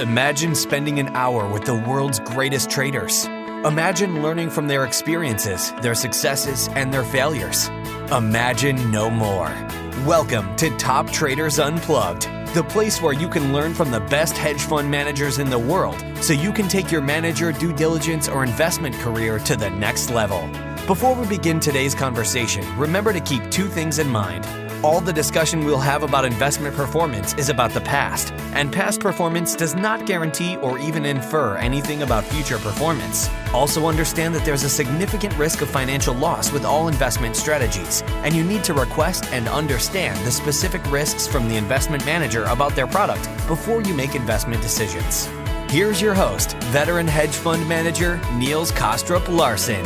Imagine spending an hour with the world's greatest traders. Imagine learning from their experiences, their successes, and their failures. Imagine no more. Welcome to Top Traders Unplugged, the place where you can learn from the best hedge fund managers in the world so you can take your manager, due diligence, or investment career to the next level. Before we begin today's conversation, remember to keep two things in mind. All the discussion we'll have about investment performance is about the past, and past performance does not guarantee or even infer anything about future performance. Also understand that there's a significant risk of financial loss with all investment strategies, and you need to request and understand the specific risks from the investment manager about their product before you make investment decisions. Here's your host, veteran hedge fund manager Niels Kostrup Larsen.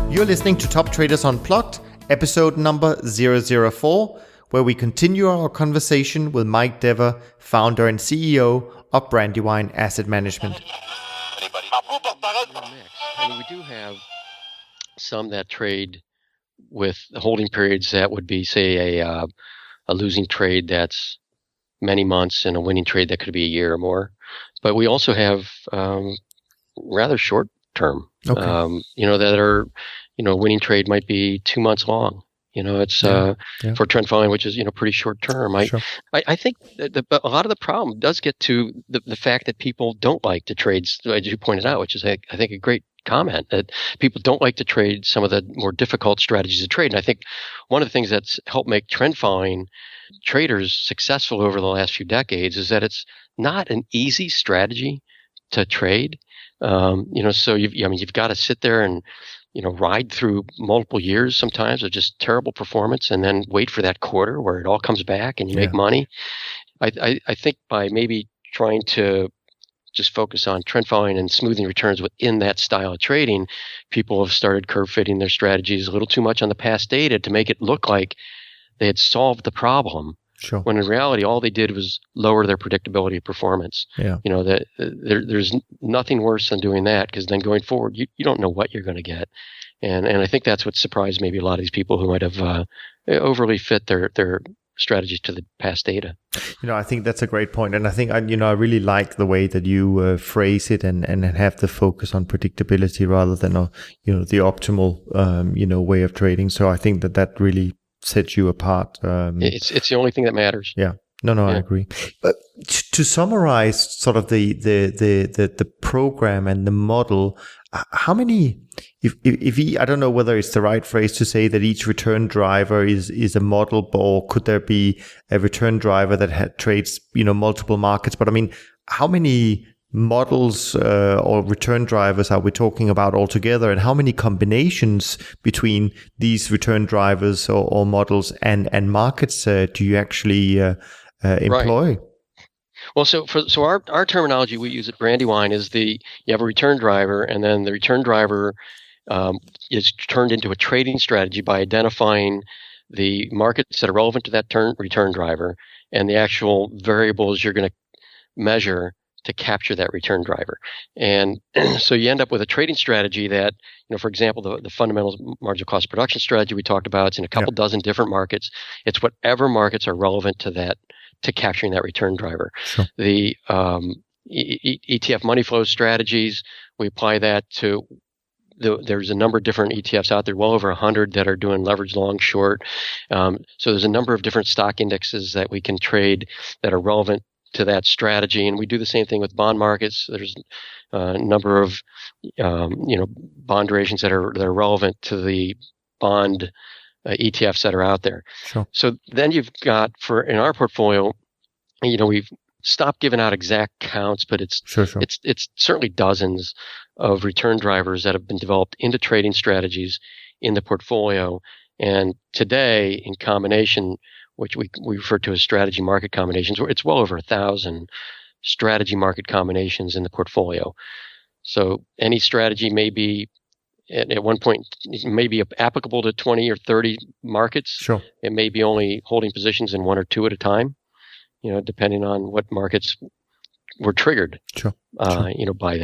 You're listening to Top Traders Unplugged, episode number 004, where we continue our conversation with Mike Dever, founder and CEO of Brandywine Asset Management. I mean, we do have some that trade with holding periods that would be, say, a losing trade that's many months and a winning trade that could be a year or more. But we also have rather short term, that are, winning trade might be 2 months long. It's for trend following, which is, pretty short term. I think that a lot of the problem does get to the fact that people don't like to trade, as you pointed out, which is, I think, a great comment, that people don't like to trade some of the more difficult strategies to trade. And I think one of the things that's helped make trend following traders successful over the last few decades is that it's not an easy strategy to trade. So you've got to sit there and, ride through multiple years sometimes of just terrible performance and then wait for that quarter where it all comes back and you make money. I think by maybe trying to just focus on trend following and smoothing returns within that style of trading, people have started curve fitting their strategies a little too much on the past data to make it look like they had solved the problem. Sure. When in reality, all they did was lower their predictability of performance. Yeah. There's nothing worse than doing that, because then going forward, you don't know what you're going to get. And I think that's what surprised maybe a lot of these people who might have overly fit their strategies to the past data. I think that's a great point. And I think, I really like the way that you phrase it and have the focus on predictability rather than, the optimal, way of trading. So I think that really sets you apart. It's the only thing that matters. Yeah. No, I agree. But to summarize sort of the program and the model, how many, if I don't know whether it's the right phrase to say that each return driver is a model, or could there be a return driver that trades, multiple markets? But I mean, how many models or return drivers are we talking about altogether, and how many combinations between these return drivers or models and markets do you actually employ? Right. Well, so our terminology we use at Brandywine is you have a return driver, and then the return driver is turned into a trading strategy by identifying the markets that are relevant to that return driver and the actual variables you're going to measure to capture that return driver. And so you end up with a trading strategy that, for example, the fundamental marginal cost production strategy we talked about, it's in a couple dozen different markets. It's whatever markets are relevant to that, to capturing that return driver. Sure. The ETF money flow strategies, we apply that to there's a number of different ETFs out there, well over 100 that are doing leverage long, short. So there's a number of different stock indexes that we can trade that are relevant to that strategy, and we do the same thing with bond markets. There's a number of bond durations that are relevant to the bond ETFs that are out there. Sure. So then you've got, in our portfolio, we've stopped giving out exact counts, but it's certainly dozens of return drivers that have been developed into trading strategies in the portfolio. And today, in combination, which we refer to as strategy market combinations, it's well over 1,000 strategy market combinations in the portfolio. So any strategy may be, at one point, may be applicable to 20 or 30 markets. Sure. It may be only holding positions in one or two at a time, depending on what markets were triggered by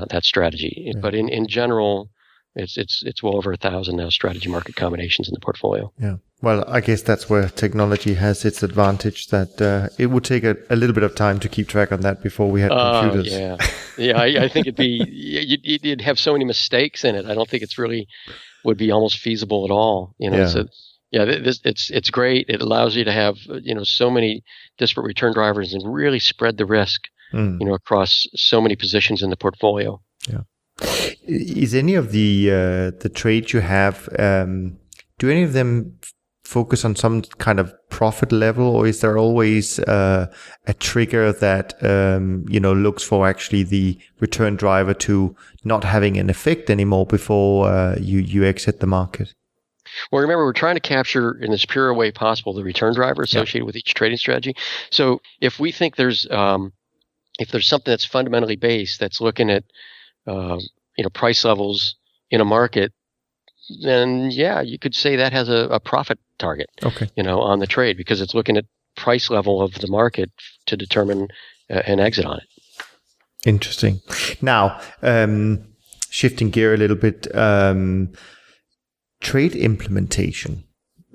that strategy. Yeah. But in general, It's well over 1,000 now strategy market combinations in the portfolio. Yeah. Well, I guess that's where technology has its advantage, that it would take a little bit of time to keep track on that before we had computers. Yeah. I think you'd have so many mistakes in it. I don't think it's really would be almost feasible at all. So it's great. It allows you to have so many disparate return drivers and really spread the risk across so many positions in the portfolio. Yeah. Is any of the trades you have, do any of them focus on some kind of profit level, or is there always a trigger that looks for actually the return driver to not having an effect anymore before you exit the market? Well, remember, we're trying to capture in the superior way possible the return driver associated with each trading strategy. So if we think there's something that's fundamentally based that's looking at price levels in a market, then you could say that has a profit target, on the trade, because it's looking at price level of the market to determine an exit on it. Interesting. Now, shifting gear a little bit, trade implementation.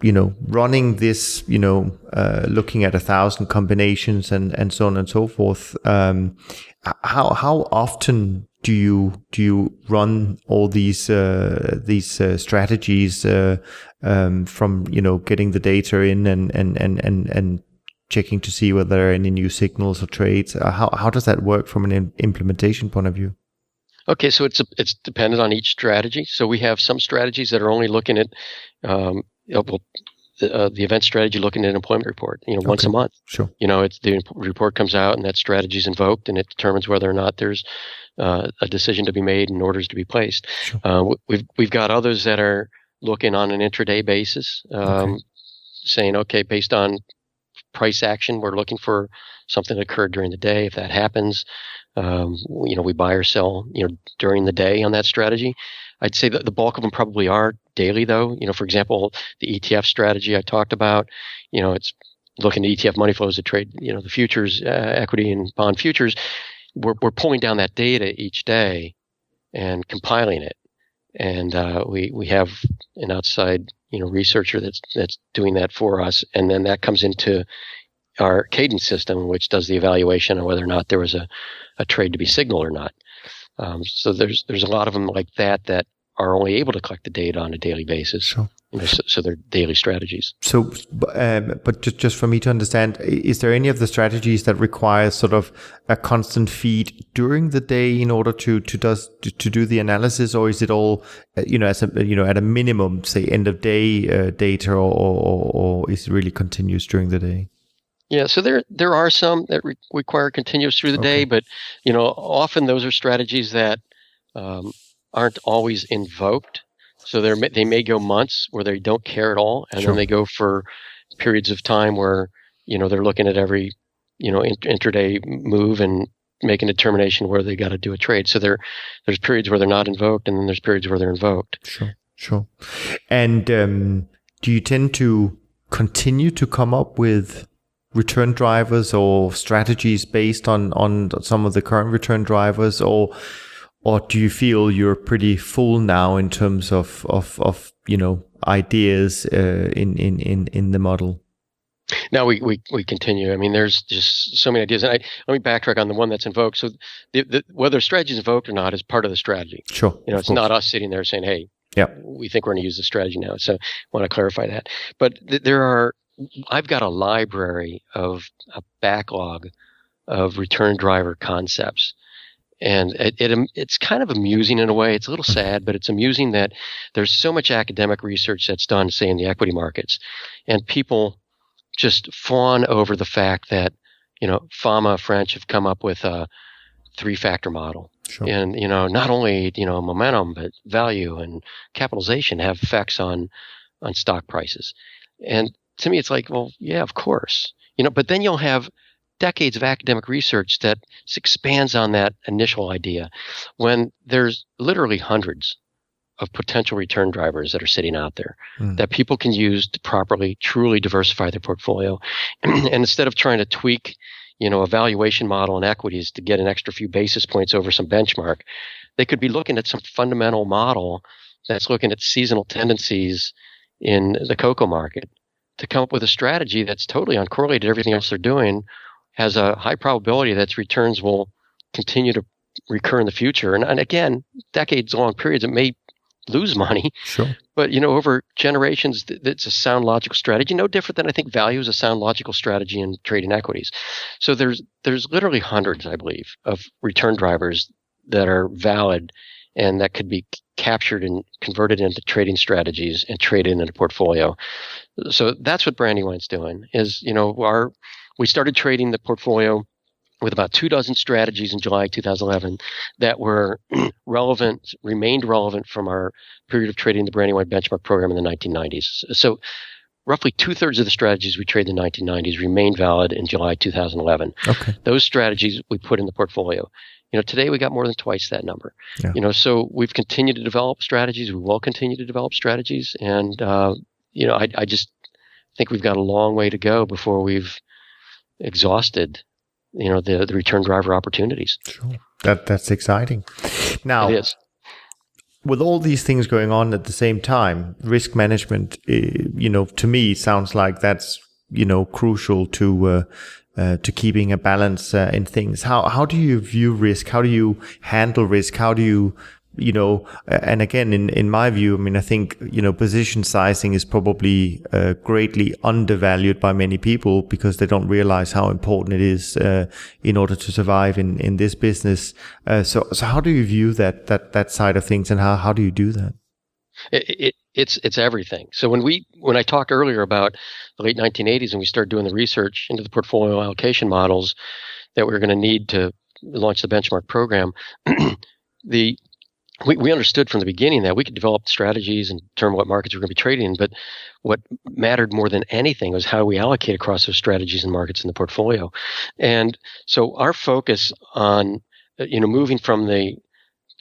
Running this, looking at 1,000 combinations and so on and so forth. How often do you run all these strategies from getting the data in and checking to see whether there are any new signals or trades? How does that work from an implementation point of view? Okay, so it's dependent on each strategy. So we have some strategies that are only looking at the event strategy, looking at an employment report, once a month. Sure. It's the report comes out and that strategy is invoked, and it determines whether or not there's a decision to be made and orders to be placed. Sure. We've got others that are looking on an intraday basis, saying, okay, based on price action, we're looking for something that occurred during the day. If that happens, we buy or sell, during the day on that strategy. I'd say that the bulk of them probably are daily, though. For example, the ETF strategy I talked about, it's looking at ETF money flows to trade, the futures, equity and bond futures. We're pulling down that data each day and compiling it. And we have an outside, researcher that's doing that for us. And then that comes into our cadence system, which does the evaluation of whether or not there was a trade to be signaled or not. So there's a lot of them like that are only able to collect the data on a daily basis. Sure. So they're daily strategies. So, but just for me to understand, is there any of the strategies that require sort of a constant feed during the day in order to do the analysis, or is it all as at a minimum, say end of day data, or is it really continuous during the day? Yeah, so there are some that require continuous through the day, but often those are strategies that aren't always invoked. So they may go months where they don't care at all, and then they go for periods of time where they're looking at every intraday move and making a determination where they got to do a trade. So there's periods where they're not invoked, and then there's periods where they're invoked. Sure. And do you tend to continue to come up with return drivers or strategies based on some of the current return drivers, or do you feel you're pretty full now in terms of ideas in the model? No, we continue. I mean, there's just so many ideas. And let me backtrack on the one that's invoked. So whether strategy is invoked or not is part of the strategy. Sure. It's not us sitting there saying, hey, we think we're going to use this strategy now. So I want to clarify that. But I've got a library of a backlog of return driver concepts. And it's kind of amusing in a way. It's a little sad, but it's amusing that there's so much academic research that's done, say, in the equity markets. And people just fawn over the fact that, Fama French have come up with a 3-factor model. Sure. And, not only, momentum, but value and capitalization have effects on stock prices. And to me, it's like, well, yeah, of course. But then you'll have decades of academic research that expands on that initial idea when there's literally hundreds of potential return drivers that are sitting out there that people can use to properly, truly diversify their portfolio. And instead of trying to tweak, a valuation model in equities to get an extra few basis points over some benchmark. They could be looking at some fundamental model that's looking at seasonal tendencies in the cocoa market to come up with a strategy that's totally uncorrelated to everything else they're doing, has a high probability that its returns will continue to recur in the future. And again, decades-long periods, it may lose money. Sure. But, over generations, it's a sound logical strategy, no different than I think value is a sound logical strategy in trading equities. So there's literally hundreds, I believe, of return drivers that are valid and that could be captured and converted into trading strategies and traded in a portfolio. So that's what Brandywine's doing is, we started trading the portfolio with about 24 strategies in July 2011 that were remained relevant from our period of trading the Brandywine benchmark program in the 1990s. So roughly 2/3 of the strategies we traded in the 1990s remained valid in July 2011. Okay. Those strategies we put in the portfolio. Today we got more than twice that number. Yeah. So we've continued to develop strategies. We will continue to develop strategies. And, I just think we've got a long way to go before we've exhausted the return driver opportunities. Sure. That's exciting. Now, it is. With all these things going on at the same time, risk management, to me sounds like that's, crucial to keeping a balance in things. How do you view risk? How do you handle risk? How do you, and again, in my view, I think, position sizing is probably greatly undervalued by many people because they don't realize how important it is in order to survive in this business. So how do you view that side of things, and how do you do that? It's everything. So when I talked earlier about the late 1980s and we started doing the research into the portfolio allocation models that we were going to need to launch the benchmark program, we understood from the beginning that we could develop strategies and determine what markets we were going to be trading in, but what mattered more than anything was how we allocate across those strategies and markets in the portfolio. And so our focus on moving from the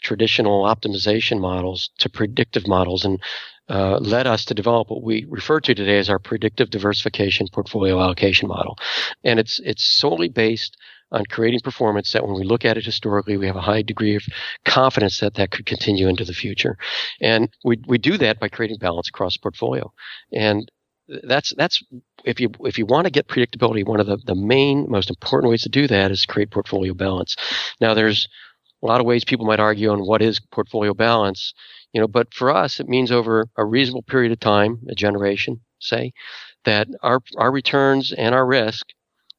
traditional optimization models to predictive models and led us to develop what we refer to today as our predictive diversification portfolio allocation model. And it's solely based on creating performance that when we look at it historically, we have a high degree of confidence that could continue into the future. And we do that by creating balance across the portfolio. And that's if you want to get predictability, one of the main, most important ways to do that is create portfolio balance. Now, there's a lot of ways people might argue on what is portfolio balance, but for us, it means over a reasonable period of time, a generation, say, that our returns and our risk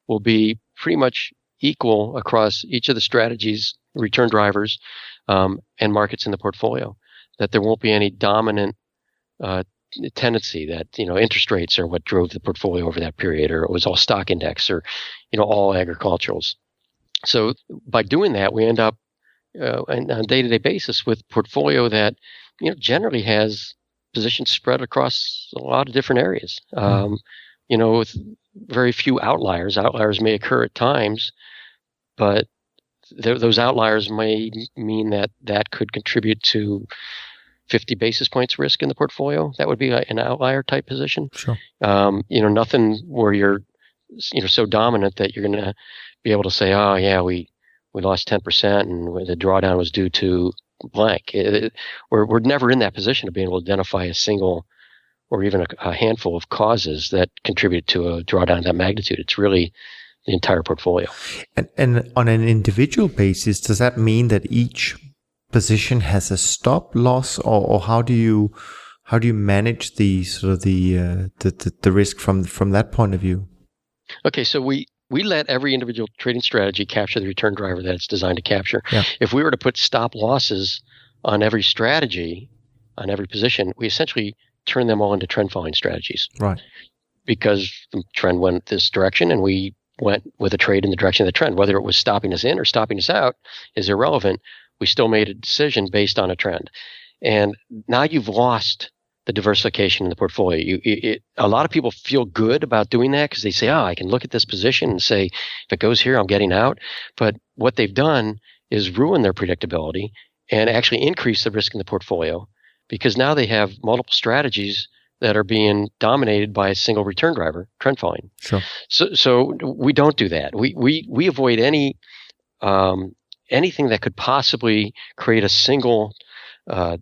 will be pretty much equal across each of the strategies, return drivers, and markets in the portfolio. That there won't be any dominant tendency that interest rates are what drove the portfolio over that period, or it was all stock index, or all agriculturals. So by doing that, we end up on a day-to-day basis with portfolio that generally has positions spread across a lot of different areas. With very few outliers. Outliers may occur at times, but those outliers may mean that could contribute to 50 basis points risk in the portfolio. That would be an outlier type position. Sure. Nothing where you're so dominant that you're going to be able to say, oh yeah, we lost 10% and the drawdown was due to blank. We're never in that position of being able to identify a single or even a handful of causes that contribute to a drawdown of that magnitude. It's really the entire portfolio. And on an individual basis, does that mean that each position has a stop loss, or how do you manage the sort of the risk from that point of view? Okay, so we let every individual trading strategy capture the return driver that it's designed to capture. Yeah. If we were to put stop losses on every strategy, on every position, we essentially turn them all into trend following strategies. Right. Because the trend went this direction and we went with a trade in the direction of the trend. Whether it was stopping us in or stopping us out is irrelevant. We still made a decision based on a trend. And now you've lost the diversification in the portfolio. A lot of people feel good about doing that because they say, I can look at this position and say, if it goes here, I'm getting out. But what they've done is ruin their predictability and actually increase the risk in the portfolio, because now they have multiple strategies that are being dominated by a single return driver, trend following. Sure. So we don't do that. We avoid any anything that could possibly create a single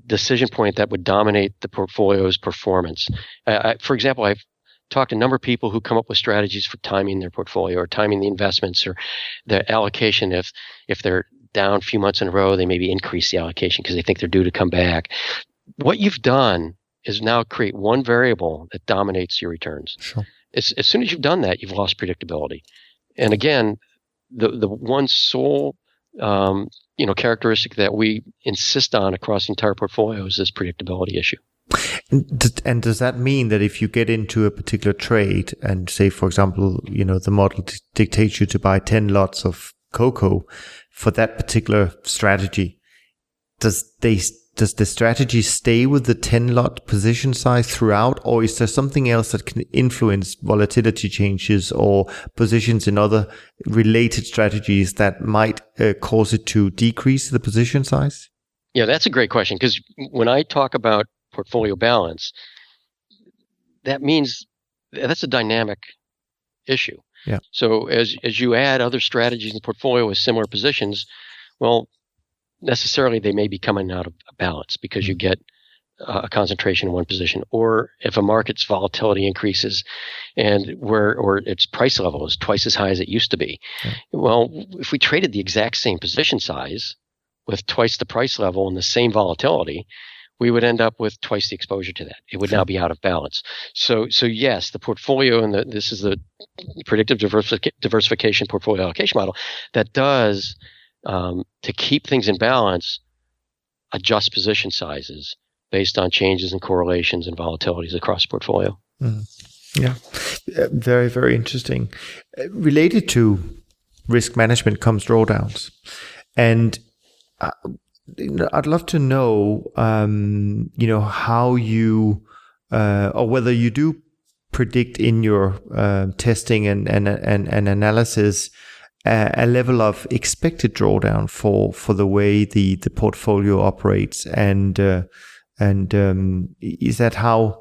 decision point that would dominate the portfolio's performance. For example, I've talked to a number of people who come up with strategies for timing their portfolio or timing the investments or the allocation. If they're down a few months in a row, they maybe increase the allocation because they think they're due to come back. What you've done is now create one variable that dominates your returns. Sure. As soon as you've done that, you've lost predictability. And again, the one sole characteristic that we insist on across the entire portfolio is this predictability issue. And does that mean that if you get into a particular trade and say, for example, the model dictates you to buy 10 lots of cocoa for that particular strategy, does the strategy stay with the 10 lot position size throughout, or is there something else that can influence volatility changes or positions in other related strategies that might cause it to decrease the position size? Yeah, that's a great question, because when I talk about portfolio balance, that means that's a dynamic issue. Yeah. So as you add other strategies in the portfolio with similar positions, well, necessarily they may be coming out of balance because you get a concentration in one position. Or if a market's volatility increases and or its price level is twice as high as it used to be. Yeah. Well, if we traded the exact same position size with twice the price level and the same volatility, we would end up with twice the exposure to that. It would now be out of balance. So yes, the portfolio, and this is the predictive diversification portfolio allocation model that does, to keep things in balance, adjust position sizes based on changes in correlations and volatilities across the portfolio. Yeah, very, very interesting. Related to risk management comes drawdowns. And I'd love to know, how you, or whether you do predict in your testing and analysis a level of expected drawdown for the way the portfolio operates, and is that how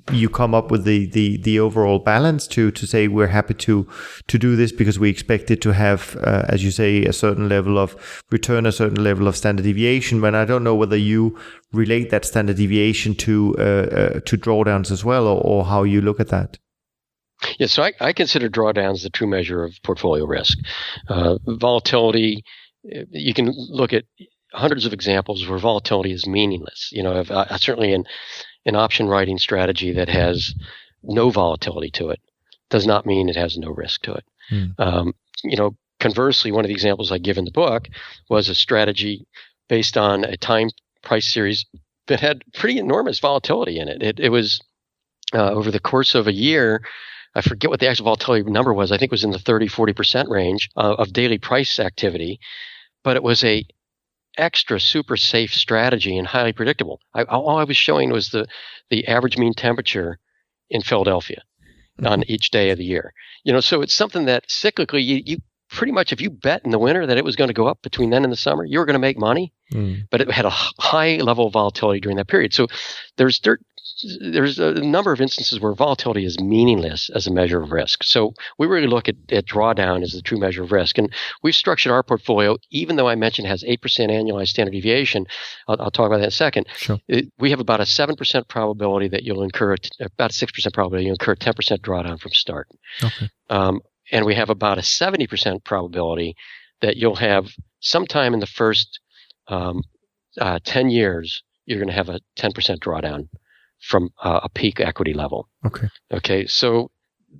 you come up with the overall balance to say we're happy to do this because we expect it to have, as you say, a certain level of return, a certain level of standard deviation? But I don't know whether you relate that standard deviation to drawdowns as well, or how you look at that. Yeah, so I consider drawdowns the true measure of portfolio risk. Volatility, you can look at hundreds of examples where volatility is meaningless. Certainly an option writing strategy that has no volatility to it does not mean it has no risk to it. Conversely, one of the examples I give in the book was a strategy based on a time price series that had pretty enormous volatility in it. It was over the course of a year, I forget what the actual volatility number was. I think it was in the 30-40% range of daily price activity, but it was a extra super safe strategy and highly predictable. All I was showing was the average mean temperature in Philadelphia on each day of the year. So it's something that cyclically you pretty much, if you bet in the winter that it was going to go up between then and the summer, you were going to make money, but it had a high level of volatility during that period. So there's a number of instances where volatility is meaningless as a measure of risk. So we really look at drawdown as the true measure of risk. And we've structured our portfolio, even though I mentioned it has 8% annualized standard deviation. I'll talk about that in a second. Sure. We have about a 7% probability that you'll incur, about a 6% probability you'll incur 10% drawdown from start. Okay. And we have about a 70% probability that you'll have sometime in the first 10 years, you're going to have a 10% drawdown from a peak equity level. Okay. So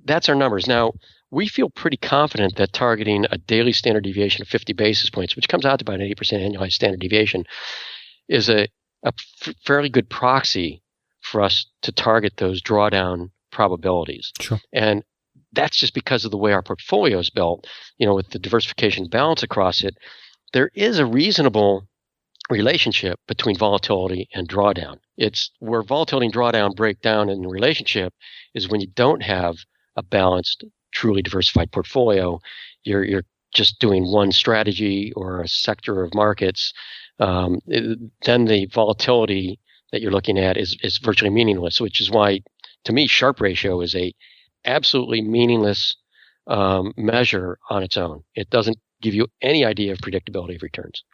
that's our numbers. Now, we feel pretty confident that targeting a daily standard deviation of 50 basis points, which comes out to about an 8% annualized standard deviation, is a fairly good proxy for us to target those drawdown probabilities. Sure. And that's just because of the way our portfolio is built, with the diversification balance across it. There is a reasonable relationship between volatility and drawdown. It's where volatility and drawdown break down in the relationship is when you don't have a balanced, truly diversified portfolio. You're just doing one strategy or a sector of markets. Then the volatility that you're looking at is virtually meaningless, which is why to me, Sharpe ratio is a absolutely meaningless measure on its own. It doesn't give you any idea of predictability of returns.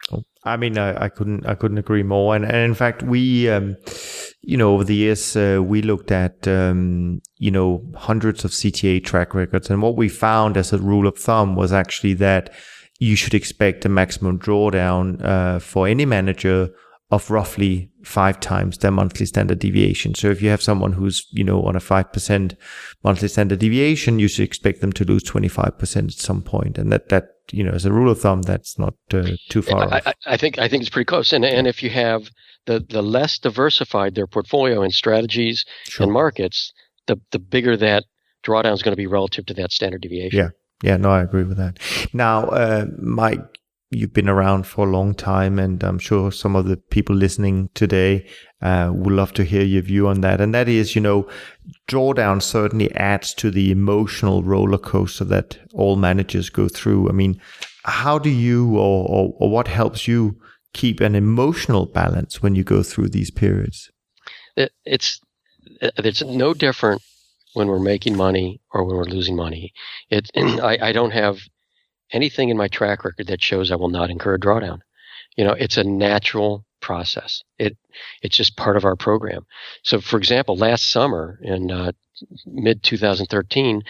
I mean, I couldn't agree more. And in fact, we, over the years, we looked at, hundreds of CTA track records. And what we found as a rule of thumb was actually that you should expect a maximum drawdown for any manager of roughly 5 times their monthly standard deviation. So if you have someone who's, on a 5% monthly standard deviation, you should expect them to lose 25% at some point. And that as a rule of thumb, that's not too far off. I think it's pretty close. And if you have the less diversified their portfolio and strategies and markets, the bigger that drawdown is going to be relative to that standard deviation. Yeah, no, I agree with that. Now, Mike, you've been around for a long time, and I'm sure some of the people listening today would love to hear your view on that. And that is, drawdown certainly adds to the emotional roller coaster that all managers go through. I mean, how do you or what helps you keep an emotional balance when you go through these periods? It's no different when we're making money or when we're losing money. I don't have anything in my track record that shows I will not incur a drawdown. It's a natural process. It's just part of our program. So, for example, last summer in mid 2013,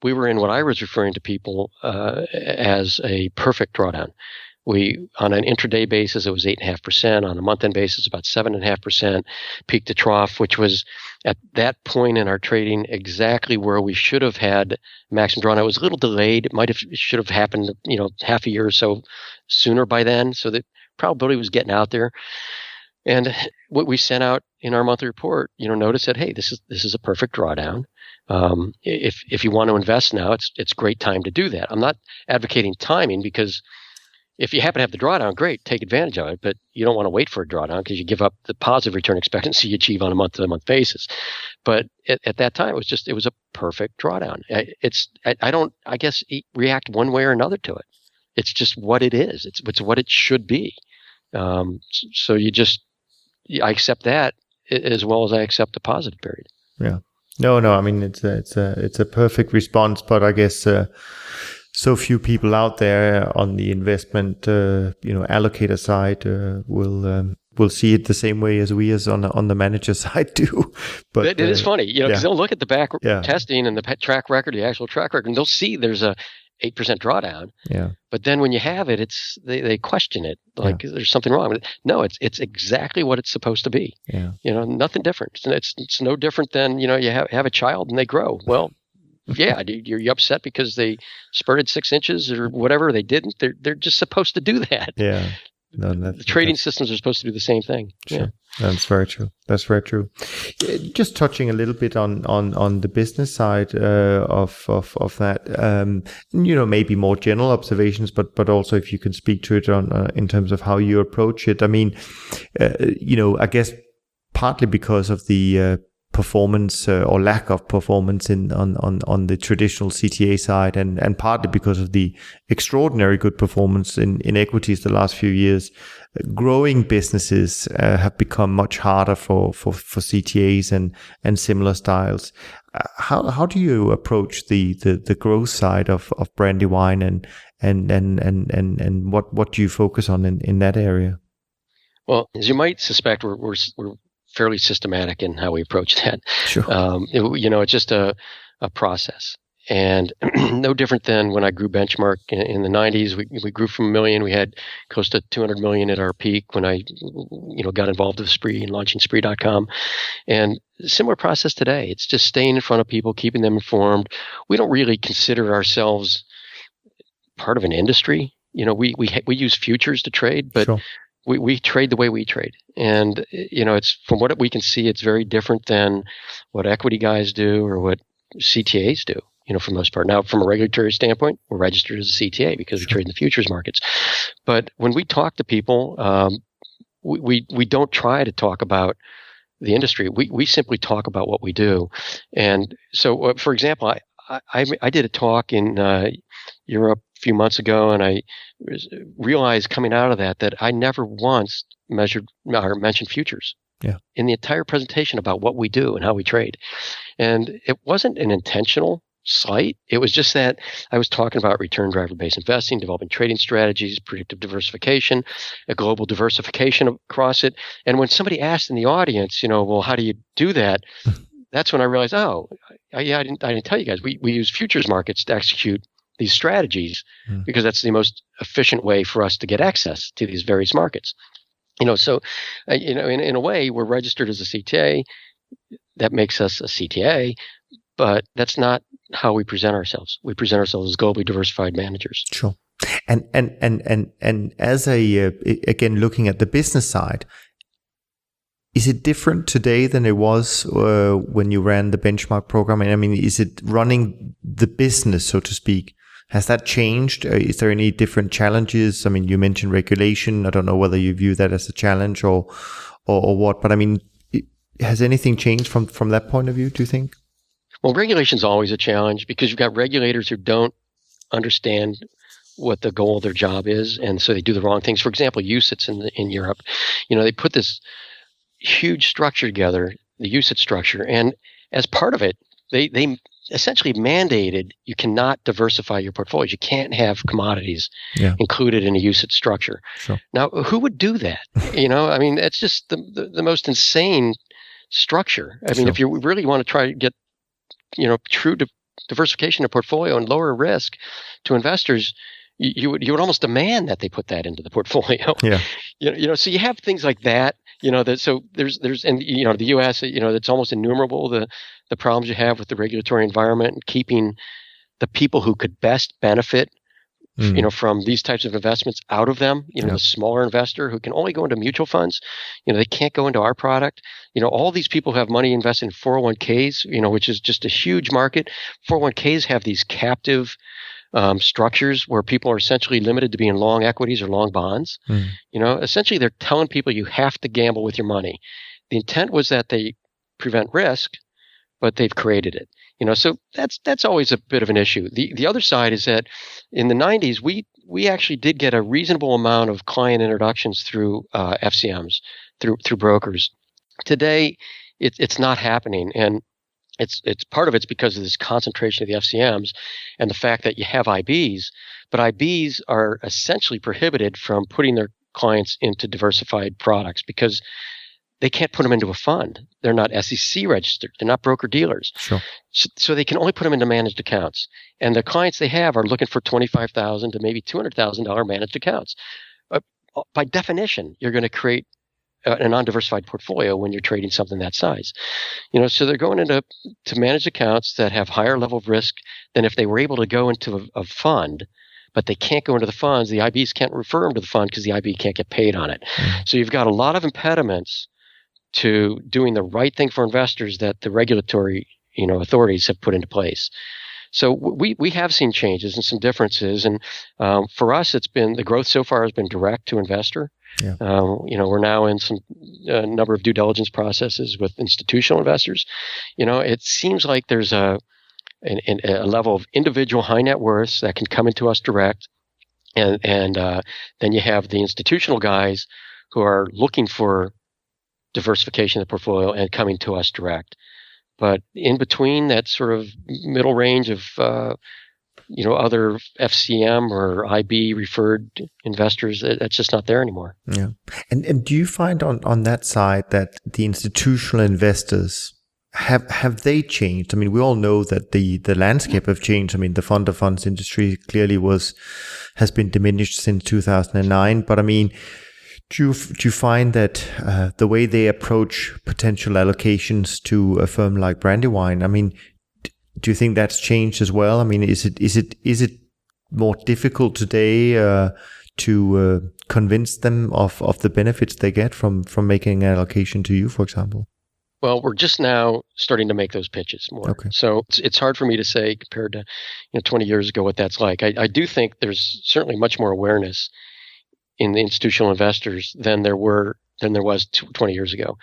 we were in what I was referring to people as a perfect drawdown. On an intraday basis, it was 8.5%. On a month-end basis, about 7.5%, peak to trough, which was at that point in our trading exactly where we should have had maximum drawdown. It was a little delayed. It should have happened, half a year or so sooner by then. So the probability was getting out there. And what we sent out in our monthly report, notice that, hey, this is a perfect drawdown. If you want to invest now, it's a great time to do that. I'm not advocating timing, because if you happen to have the drawdown, great, take advantage of it. But you don't want to wait for a drawdown, because you give up the positive return expectancy you achieve on a month-to-month basis. But at that time, it was a perfect drawdown. I don't react one way or another to it. It's just what it is. It's what it should be. So I accept that as well as I accept the positive period. Yeah. No. I mean, it's a perfect response, but I guess. So few people out there on the investment, allocator side will see it the same way as we as on the manager side do. But it is funny, because they'll look at the back testing and the track record, the actual track record, and they'll see there's a 8% drawdown. Yeah. But then when you have it, they question it, like there's something wrong with it. No, it's exactly what it's supposed to be. Yeah. Nothing different. It's no different than you have a child and they grow. Well. Yeah, you're upset because they spurted 6 inches or whatever. They didn't. They're just supposed to do that. Yeah. No, the trading systems are supposed to do the same thing. Sure. Yeah. That's very true. Just touching a little bit on the business side of that, maybe more general observations, but also if you can speak to it in terms of how you approach it. I mean, I guess partly because of the performance or lack of performance on the traditional CTA side, and partly because of the extraordinary good performance in equities the last few years, growing businesses have become much harder for CTAs and similar styles. How do you approach the growth side of Brandywine, and what do you focus on in that area? Well, as you might suspect, we're fairly systematic in how we approach that. Sure. It's just a process, and no different than when I grew Benchmark in the 90s. We grew from $1 million. We had close to $200 million at our peak when I, got involved with Spree and launching Spree.com. And similar process today. It's just staying in front of people, keeping them informed. We don't really consider ourselves part of an industry. We use futures to trade, but sure. We trade the way we trade. And, it's from what we can see, it's very different than what equity guys do or what CTAs do, for the most part. Now, from a regulatory standpoint, we're registered as a CTA because we trade in the futures markets. But when we talk to people, we don't try to talk about the industry. We simply talk about what we do. And so, for example, I did a talk in Europe a few months ago, and I realized coming out of that I never once mentioned futures. in the entire presentation about what we do and how we trade. And it wasn't an intentional slight. It was just that I was talking about return driver-based investing, developing trading strategies, predictive diversification, a global diversification across it. And when somebody asked in the audience, well, how do you do that? That's when I realized, I didn't tell you guys. We use futures markets to execute these strategies because that's the most efficient way for us to get access to these various markets. So, in a way, we're registered as a CTA. That makes us a CTA, but that's not how we present ourselves. We present ourselves as globally diversified managers. Sure. And as again, looking at the business side, is it different today than it was when you ran the benchmark program? I mean, is it running the business, so to speak? Has that changed? Is there any different challenges? I mean, you mentioned regulation. I don't know whether you view that as a challenge or what, but I mean, has anything changed from that point of view, do you think? Well, regulation is always a challenge because you've got regulators who don't understand what the goal of their job is, and so they do the wrong things. For example, UCITS in Europe, they put this huge structure together, the UCITS structure, and as part of it, they essentially mandated you cannot diversify your portfolios. You can't have commodities included in a UCITS structure. Sure. Now, who would do that? I mean, it's just the most insane structure. I mean, if you really want to try to get true diversification of portfolio and lower risk to investors, you would almost demand that they put that into the portfolio. Yeah. So you have things like that. So there's the U.S. It's almost innumerable the problems you have with the regulatory environment and keeping the people who could best benefit, from these types of investments out of them. The smaller investor who can only go into mutual funds. They can't go into our product. All these people have money invested in 401ks. Which is just a huge market. 401ks have these captive structures where people are essentially limited to being long equities or long bonds. Essentially they're telling people you have to gamble with your money. The intent was that they prevent risk, but they've created it. So that's always a bit of an issue. The other side is that in the 90s, we actually did get a reasonable amount of client introductions through FCMs, through brokers. Today, it's not happening, and it's part of it's because of this concentration of the FCMs and the fact that you have IBs, but IBs are essentially prohibited from putting their clients into diversified products because they can't put them into a fund. They're not SEC registered. They're not broker dealers. Sure. So they can only put them into managed accounts. And the clients they have are looking for $25,000 to maybe $200,000 managed accounts. By definition, you're going to create an undiversified portfolio when you're trading something that size. So they're going into managed accounts that have higher level of risk than if they were able to go into a fund, but they can't go into the funds. The IBs can't refer them to the fund because the IB can't get paid on it. So you've got a lot of impediments to doing the right thing for investors that the regulatory, authorities have put into place. So we have seen changes and some differences, and for us, it's been the growth so far has been direct to investor. Yeah. We're now in some number of due diligence processes with institutional investors. It seems like there's a level of individual high net worths that can come into us direct, and then you have the institutional guys who are looking for diversification of the portfolio and coming to us direct. But in between that sort of middle range of, other FCM or IB referred investors, that's just not there anymore. Yeah. And do you find on that side that the institutional investors have they changed? I mean, we all know that the landscape have changed. I mean, the fund of funds industry clearly has been diminished since 2009. But I mean, do you find that the way they approach potential allocations to a firm like Brandywine, I mean, do you think that's changed as well? I mean, is it more difficult today to convince them of the benefits they get from making an allocation to you, for example? Well, we're just now starting to make those pitches more. Okay. So it's hard for me to say compared to 20 years ago what that's like. I do think there's certainly much more awareness in the institutional investors than there was 20 years ago.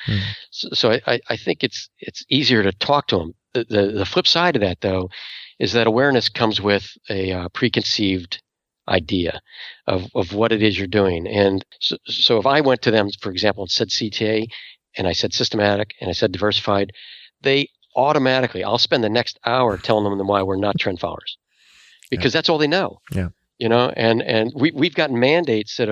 So I think it's easier to talk to them. The flip side of that, though, is that awareness comes with a preconceived idea of what it is you're doing. And so if I went to them, for example, and said CTA, and I said systematic, and I said diversified, they automatically, I'll spend the next hour telling them why we're not trend followers, because that's all they know. Yeah. And we've gotten mandates that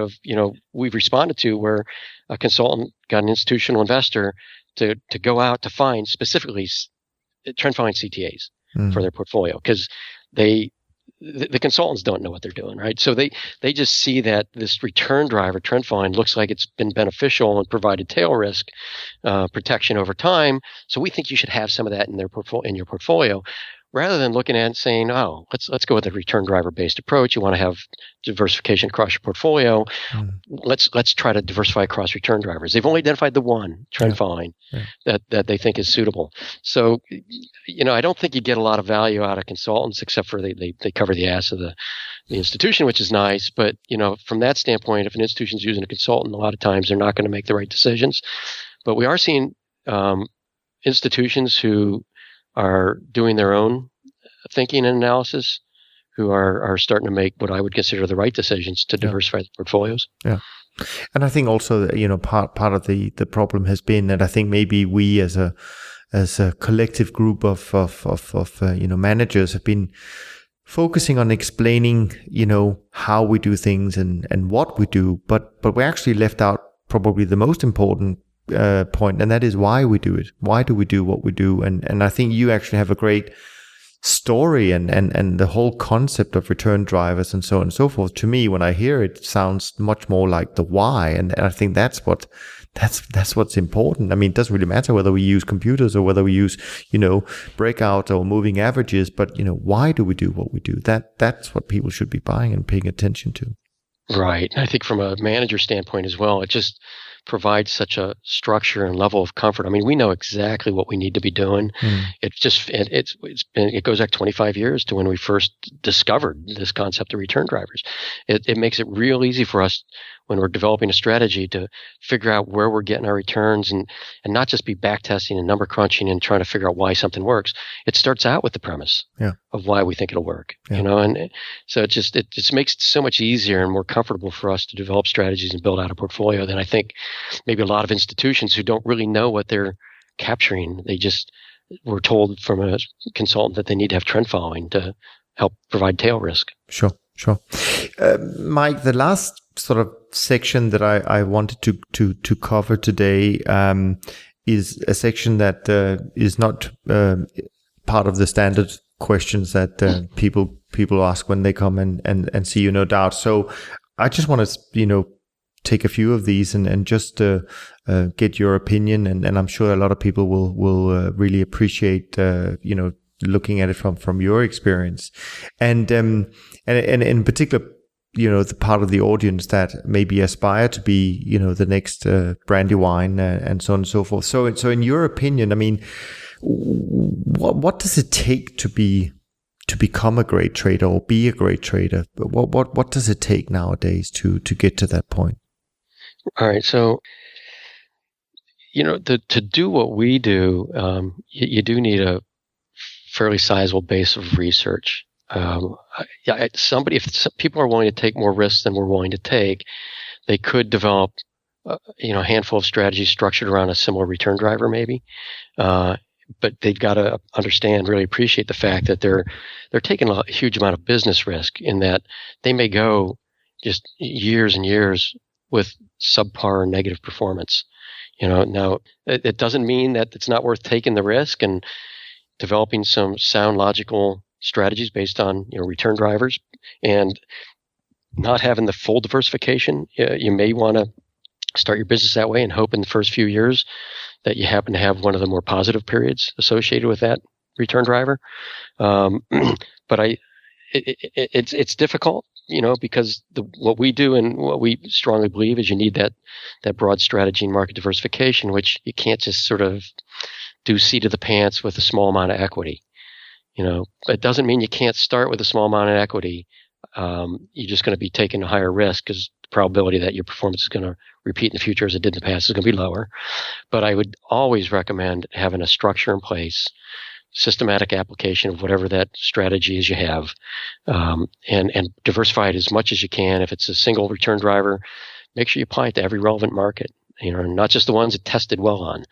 we've responded to, where a consultant got an institutional investor to go out to find specifically trend following CTAs for their portfolio, because the consultants don't know what they're doing, right? So they just see that this return driver trend following looks like it's been beneficial and provided tail risk protection over time. So we think you should have some of that in your portfolio, rather than looking at it and saying, oh, let's go with a return driver based approach. You want to have diversification across your portfolio. Let's try to diversify across return drivers. They've only identified the one trend following that they think is suitable. So, I don't think you get a lot of value out of consultants, except for they cover the ass of the institution, which is nice. But, from that standpoint, if an institution's using a consultant, a lot of times they're not going to make the right decisions. But we are seeing institutions who are doing their own thinking and analysis, who are starting to make what I would consider the right decisions to diversify the portfolios. Yeah. And I think also, part of the problem has been that I think maybe we as a collective group of managers have been focusing on explaining, how we do things and what we do, but we actually left out probably the most important point, and that is why we do it. Why do we do what we do? And I think you actually have a great story and the whole concept of return drivers and so on and so forth. To me, when I hear it, sounds much more like the why, and I think that's what's important. I mean, it doesn't really matter whether we use computers or whether we use breakout or moving averages, but why do we do what we do? That's what people should be buying and paying attention to. Right. I think from a manager standpoint as well, it just provides such a structure and level of comfort. I mean, we know exactly what we need to be doing. It goes back 25 years to when we first discovered this concept of return drivers. It makes it real easy for us when we're developing a strategy to figure out where we're getting our returns and not just be back testing and number crunching and trying to figure out why something works. It starts out with the premise of why we think it'll work, and so it just makes it so much easier and more comfortable for us to develop strategies and build out a portfolio than I think maybe a lot of institutions who don't really know what they're capturing. They just were told from a consultant that they need to have trend following to help provide tail risk. Sure. Mike, the last sort of section that I wanted to cover today is a section that is not part of the standard questions that people ask when they come and see you, no doubt. So I just want to take a few of these and just get your opinion, and I'm sure a lot of people will really appreciate looking at it from your experience, and in particular, the part of the audience that maybe aspire to be, the next Brandywine and so on and so forth. So in your opinion, I mean, what does it take to become a great trader or be a great trader? What does it take nowadays to get to that point? All right, so to do what we do, you do need a fairly sizable base of research. If people are willing to take more risks than we're willing to take, they could develop, a handful of strategies structured around a similar return driver, maybe. But they've got to understand, really appreciate the fact that they're taking a huge amount of business risk, in that they may go just years and years with subpar or negative performance. Now it doesn't mean that it's not worth taking the risk and developing some sound, logical strategies based on return drivers, and not having the full diversification. You may want to start your business that way and hope in the first few years that you happen to have one of the more positive periods associated with that return driver. But it's difficult, because what we do and what we strongly believe is you need that broad strategy and market diversification, which you can't just sort of do seat of the pants with a small amount of equity. It doesn't mean you can't start with a small amount of equity. You're just going to be taking a higher risk, because the probability that your performance is going to repeat in the future as it did in the past is going to be lower. But I would always recommend having a structure in place, systematic application of whatever that strategy is you have, and diversify it as much as you can. If it's a single return driver, make sure you apply it to every relevant market. not just the ones it tested well on.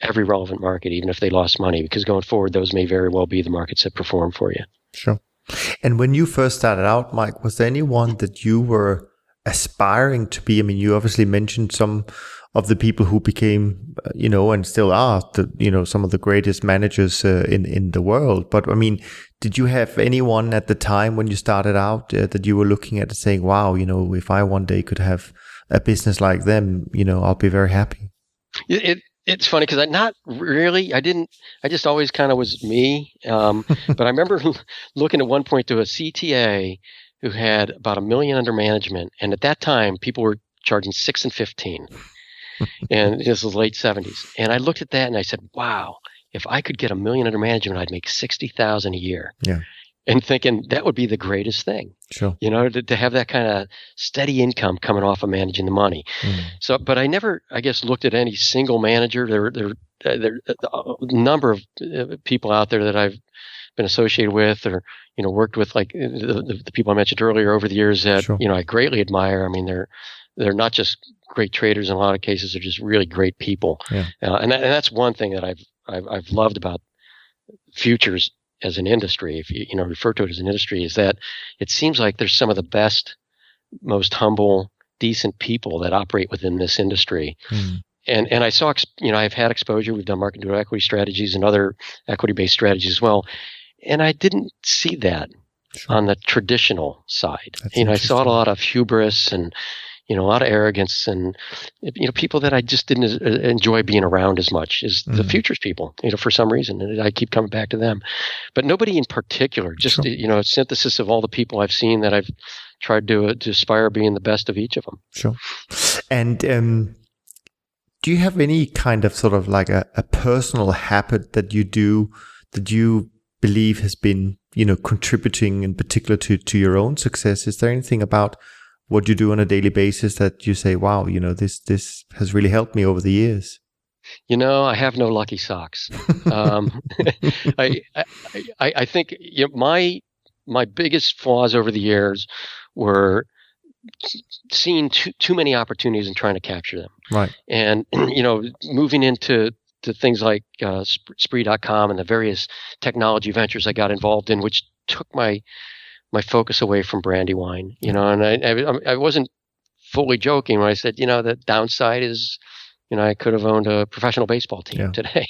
Every relevant market, even if they lost money, because going forward, those may very well be the markets that perform for you. Sure. And when you first started out, Mike, was there anyone that you were aspiring to be? I mean, you obviously mentioned some of the people who became, and still are, some of the greatest managers in the world. But I mean, did you have anyone at the time when you started out that you were looking at and saying, wow, if I one day could have a business like them, I'll be very happy? It's funny because I just always kind of was me. But I remember looking at one point to a CTA who had about $1 million under management. And at that time, people were charging 6 and 15. And this was late 70s. And I looked at that and I said, wow, if I could get $1 million under management, I'd make $60,000 a year. Yeah. And thinking that would be the greatest thing. Sure. To have that kind of steady income coming off of managing the money. So, but I never, I guess, looked at any single manager. There are a number of people out there that I've been associated with or, worked with, like the people I mentioned earlier over the years that, Sure. I greatly admire. I mean, they're not just great traders in a lot of cases. They're just really great people. Yeah. And that's one thing that I've loved about futures as an industry, if you refer to it as an industry, is that it seems like there's some of the best, most humble, decent people that operate within this industry. And I saw, I've had exposure. We've done market neutral equity strategies and other equity-based strategies as well. And I didn't see that on the traditional side. I saw a lot of hubris and, a lot of arrogance and, people that I just didn't enjoy being around as much as the futures people, for some reason. And I keep coming back to them. But nobody in particular, just, a synthesis of all the people I've seen that I've tried to aspire being the best of each of them. Sure. And do you have any kind of sort of like a personal habit that you do that you believe has been, contributing in particular to your own success? Is there anything about what you do on a daily basis that you say, wow, this has really helped me over the years? I have no lucky socks. I think my biggest flaws over the years were seeing too many opportunities and trying to capture them. Right. And, moving into things like Spree.com and the various technology ventures I got involved in, which took my focus away from Brandywine, and I wasn't fully joking when I said, the downside is, I could have owned a professional baseball team today.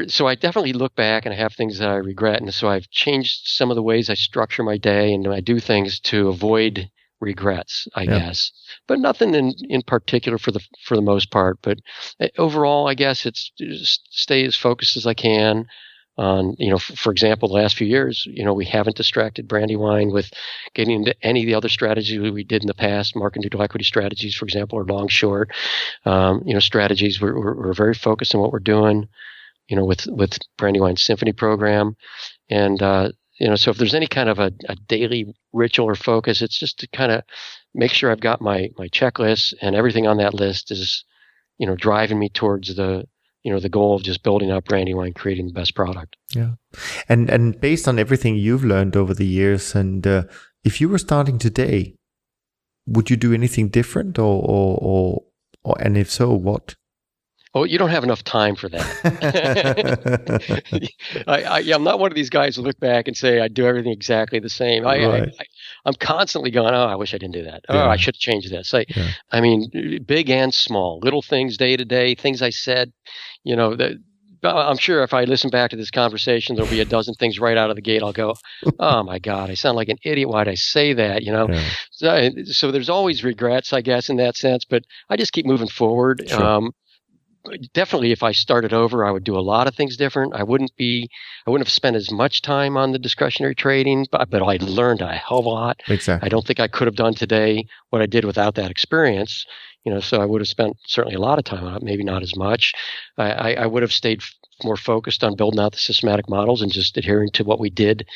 So I definitely look back and I have things that I regret. And so I've changed some of the ways I structure my day and I do things to avoid regrets, I guess, but nothing in particular for the most part. But overall, I guess it's just stay as focused as I can on, for example, the last few years, we haven't distracted Brandywine with getting into any of the other strategies we did in the past, market neutral equity strategies, for example, or long short, strategies. We're very focused on what we're doing, with Brandywine's Symphony program. And, so if there's any kind of a daily ritual or focus, it's just to kind of make sure I've got my checklist and everything on that list is, driving me towards the goal of just building up Brandywine, creating the best product. Yeah. And based on everything you've learned over the years, and if you were starting today, would you do anything different or and if so, what? Oh, you don't have enough time for that. I'm not one of these guys who look back and say I do everything exactly the same. I'm constantly going, oh, I wish I didn't do that. Oh, I should have changed this. I mean, big and small, little things day to day, things I said, I'm sure if I listen back to this conversation, there'll be a dozen things right out of the gate. I'll go, oh my God, I sound like an idiot. Why'd I say that? So there's always regrets, I guess, in that sense, but I just keep moving forward. Sure. Definitely, if I started over, I would do a lot of things different. I wouldn't have spent as much time on the discretionary trading, but I learned a hell of a lot. Exactly. I don't think I could have done today what I did without that experience. So I would have spent certainly a lot of time on it, maybe not as much. I would have stayed more focused on building out the systematic models and just adhering to what we did,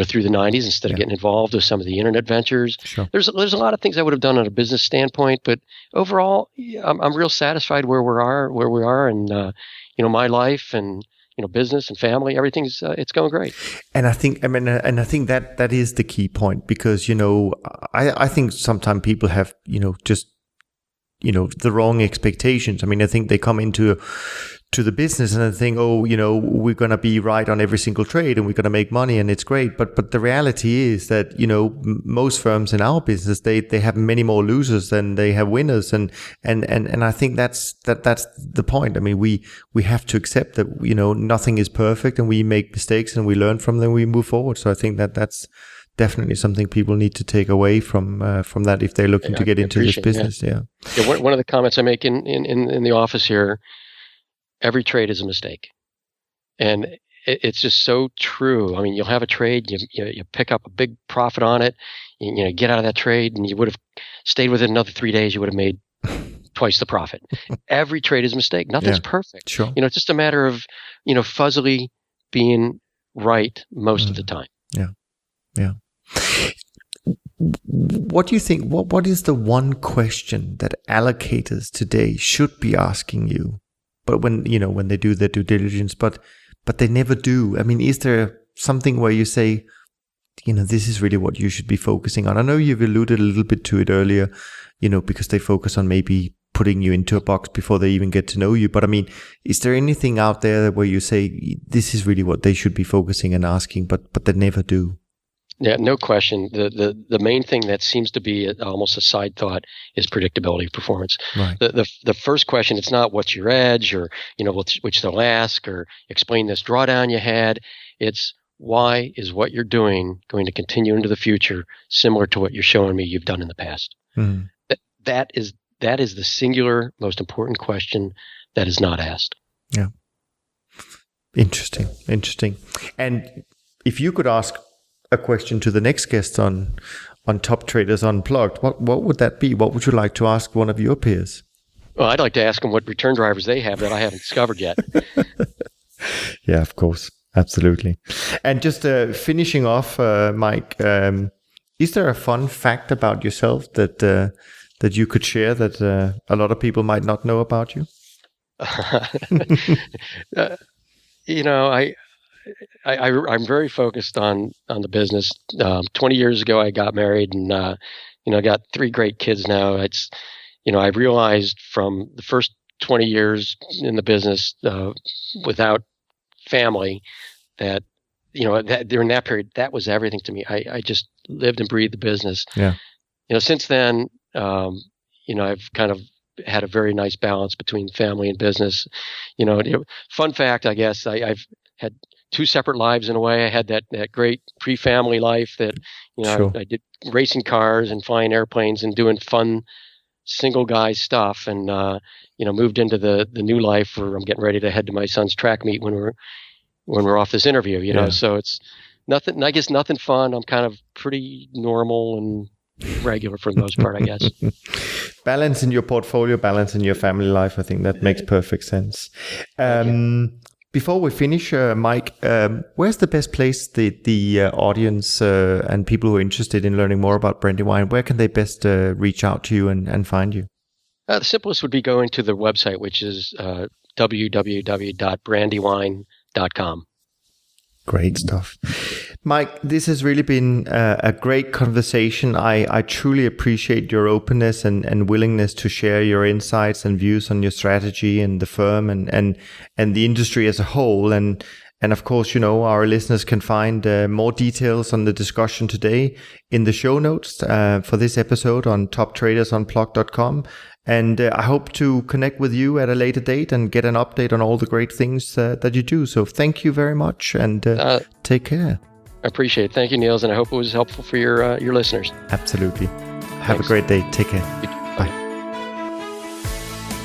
through the 90s instead of getting involved with some of the internet ventures. Sure. There's a lot of things I would have done on a business standpoint, but overall, I'm real satisfied where we are, and my life and business and family, everything's it's going great. And I think that is the key point, because I think sometimes people have just the wrong expectations. I mean, I think they come into the business and they think, we're going to be right on every single trade and we're going to make money and it's great. But the reality is that, most firms in our business, they have many more losers than they have winners. And I think that's the point. I mean, we have to accept that, nothing is perfect and we make mistakes and we learn from them, we move forward. So I think that's definitely something people need to take away from that if they're looking to get into this business. Yeah. One of the comments I make in the office here, every trade is a mistake. And it's just so true. I mean, you'll have a trade, you pick up a big profit on it, get out of that trade, and you would have stayed with it another 3 days, you would have made twice the profit. Every trade is a mistake. Nothing's perfect. Sure. It's just a matter of, fuzzily being right most of the time. Yeah. Yeah. What do you think? What is the one question that allocators today should be asking you? But when they do their due diligence, but they never do. I mean, is there something where you say, this is really what you should be focusing on? I know you've alluded a little bit to it earlier, because they focus on maybe putting you into a box before they even get to know you. But I mean, is there anything out there where you say this is really what they should be focusing and asking, but they never do? Yeah, no question. The main thing that seems to be almost a side thought is predictability of performance. Right. The first question, it's not what's your edge or, which they'll ask or explain this drawdown you had. It's why is what you're doing going to continue into the future similar to what you're showing me you've done in the past? Mm. That is the singular most important question that is not asked. Yeah. Interesting. And if you could ask a question to the next guest on Top Traders Unplugged, what would that be? What would you like to ask one of your peers? Well, I'd like to ask them what return drivers they have that I haven't discovered yet. Yeah, of course. Absolutely. And just finishing off, Mike, is there a fun fact about yourself that you could share that a lot of people might not know about you? I'm very focused on the business. 20 years ago, I got married and, I got 3 great kids now. I realized from the first 20 years in the business, without family that, that during that period, that was everything to me. I just lived and breathed the business. Yeah. Since then, I've kind of had a very nice balance between family and business. Fun fact, I guess, I've had 2 separate lives in a way. I had that great pre-family life that, Sure. I did racing cars and flying airplanes and doing fun single guy stuff, and moved into the new life where I'm getting ready to head to my son's track meet when we're off this interview. Yeah. So it's nothing. I guess nothing fun. I'm kind of pretty normal and regular for the most part, I guess. Balance in your portfolio, balance in your family life. I think that makes perfect sense. Before we finish, Mike, where's the best place the audience and people who are interested in learning more about Brandywine, where can they best reach out to you and find you? The simplest would be going to the website, which is www.brandywine.com. Great stuff. Mike, this has really been a great conversation. I truly appreciate your openness and willingness to share your insights and views on your strategy and the firm and the industry as a whole. And of course, our listeners can find more details on the discussion today in the show notes for this episode on toptradersunplugged.com. And I hope to connect with you at a later date and get an update on all the great things that you do. So thank you very much and take care. I appreciate it. Thank you, Niels, and I hope it was helpful for your listeners. Absolutely. Have a great day. Take care. Bye.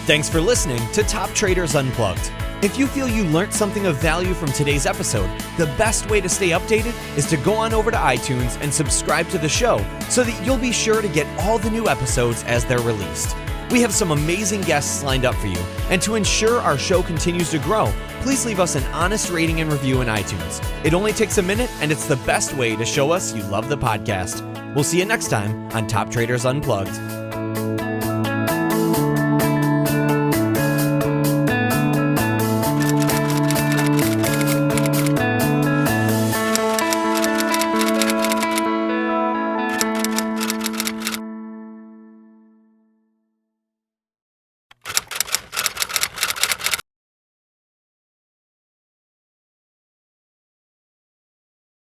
Thanks for listening to Top Traders Unplugged. If you feel you learned something of value from today's episode, the best way to stay updated is to go on over to iTunes and subscribe to the show so that you'll be sure to get all the new episodes as they're released. We have some amazing guests lined up for you, and to ensure our show continues to grow, please leave us an honest rating and review in iTunes. It only takes a minute, and it's the best way to show us you love the podcast. We'll see you next time on Top Traders Unplugged.